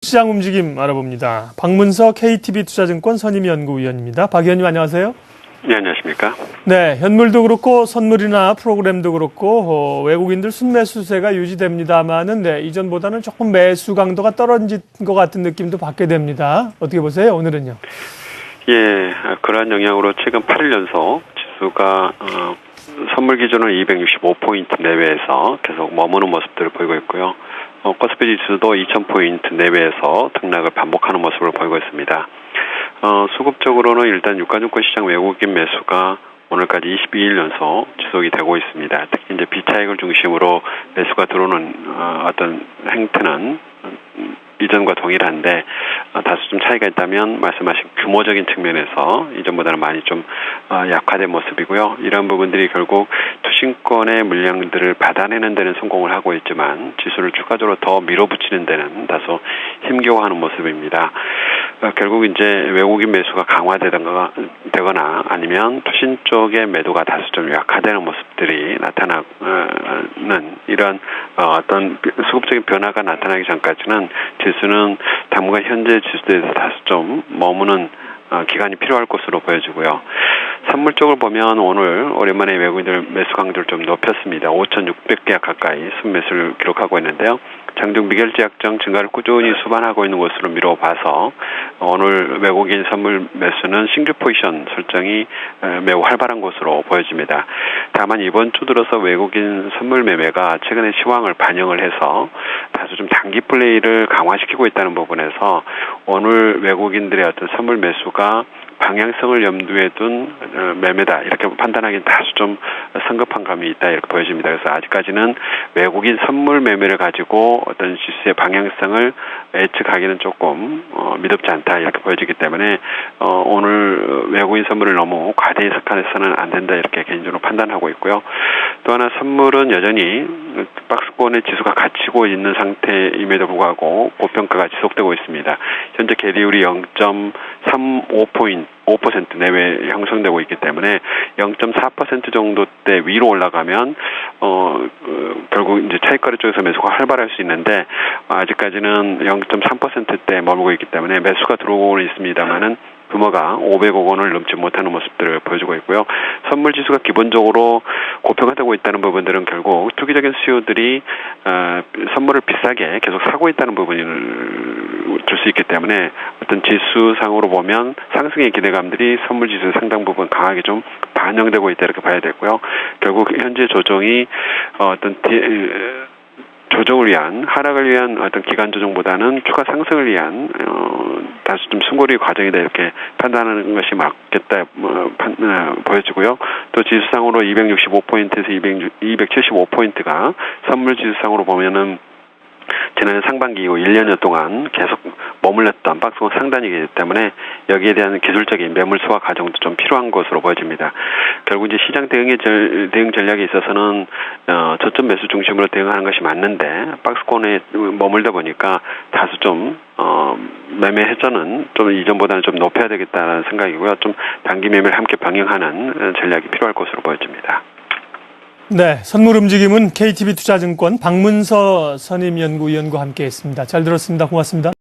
시장 움직임 알아봅니다. 박문서 KTB투자증권 선임연구위원입니다. 박 의원님 안녕하세요. 네, 안녕하십니까. 네, 현물도 그렇고 선물이나 프로그램도 그렇고 외국인들 순매수세가 유지됩니다만은 이전보다는 조금 매수 강도가 떨어진 것 같은 느낌도 받게 됩니다. 어떻게 보세요? 오늘은요? 예, 그러한 영향으로 최근 8일 연속 지수가 선물 기준은 265포인트 내외에서 계속 머무는 모습들을 보이고 있고요. 코스피 지수도 2000포인트 내외에서 등락을 반복하는 모습을 보이고 있습니다. 수급적으로는 일단 유가증권 시장 외국인 매수가 오늘까지 22일 연속 지속이 되고 있습니다. 특히 이제 비차익을 중심으로 매수가 들어오는 어떤 행태는 이전과 동일한데 다소 좀 차이가 있다면 말씀하신 규모적인 측면에서 이전보다는 많이 좀 약화된 모습이고요. 이런 부분들이 결국 투신권의 물량들을 받아내는 데는 성공을 하고 있지만 지수를 추가적으로 더 밀어붙이는 데는 다소 힘겨워하는 모습입니다. 결국 이제 외국인 매수가 강화되거나 아니면 투신 쪽의 매도가 다소 좀 약화되는 모습들이 나타나는 이런 어떤 수급적인 변화가 나타나기 전까지는 지수는 당분간 현재 지수대에서 다소 좀 머무는 기간이 필요할 것으로 보여지고요. 선물 쪽을 보면 오늘 오랜만에 외국인들 매수 강도를 좀 높였습니다. 5,600개 가까이 순매수를 기록하고 있는데요. 장중 미결제 약정 증가를 꾸준히 수반하고 있는 것으로 미뤄봐서 오늘 외국인 선물 매수는 신규 포지션 설정이 매우 활발한 것으로 보여집니다. 다만 이번 주 들어서 외국인 선물 매매가 최근의 시황을 반영을 해서 다소 좀 단기 플레이를 강화시키고 있다는 부분에서 오늘 외국인들의 어떤 선물 매수가 방향성을 염두에 둔 매매다 이렇게 판단하기는 다소 좀 성급한 감이 있다 이렇게 보여집니다. 그래서 아직까지는 외국인 선물 매매를 가지고 어떤 지수의 방향성을 예측하기는 조금 미덥지 않다 이렇게 보여지기 때문에 오늘 외국인 선물을 너무 과대 해석해서는 안 된다 이렇게 개인적으로 판단하고 있고요. 또 하나 선물은 여전히 박스권의 지수가 갇히고 있는 상태임에도 불구하고 고평가가 지속되고 있습니다. 현재 계리율이 0.35% 내외 형성되고 있기 때문에 0.4% 정도대 위로 올라가면 결국 이제 차익거래 쪽에서 매수가 활발할 수 있는데 아직까지는 0.3%대 머물고 있기 때문에 매수가 들어오고 있습니다만은 규모가 500억 원을 넘지 못하는 모습들을 보여주고 있고요. 선물 지수가 기본적으로 고평가되고 있다는 부분들은 결국 투기적인 수요들이 선물을 비싸게 계속 사고 있다는 부분을 줄 수 있기 때문에 어떤 지수상으로 보면 상승의 기대감들이 선물 지수 상당 부분 강하게 좀 반영되고 있다 이렇게 봐야 되고요. 결국 현재 조정이 어떤 조정을 위한 하락을 위한 어떤 기간 조정보다는 추가 상승을 위한 다소 좀 숨고리 과정이다 이렇게 판단하는 것이 맞겠다 보여지고요. 또 지수상으로 265포인트에서 275포인트가 선물 지수상으로 보면은 지난해 상반기 이후 1년여 동안 계속 머물렀던 박스권 상단이기 때문에 여기에 대한 기술적인 매물 소화 과정도 좀 필요한 것으로 보여집니다. 결국 이제 시장 대응 전략에 있어서는 저점 매수 중심으로 대응하는 것이 맞는데 박스권에 머물다 보니까 다소 좀 매매 회전은 좀 이전보다는 좀 높여야 되겠다는 생각이고요. 좀 단기 매매를 함께 병행하는 전략이 필요할 것으로 보여집니다. 네, 선물 움직임은 KTB투자증권 박문서 선임연구위원과 함께했습니다. 잘 들었습니다. 고맙습니다.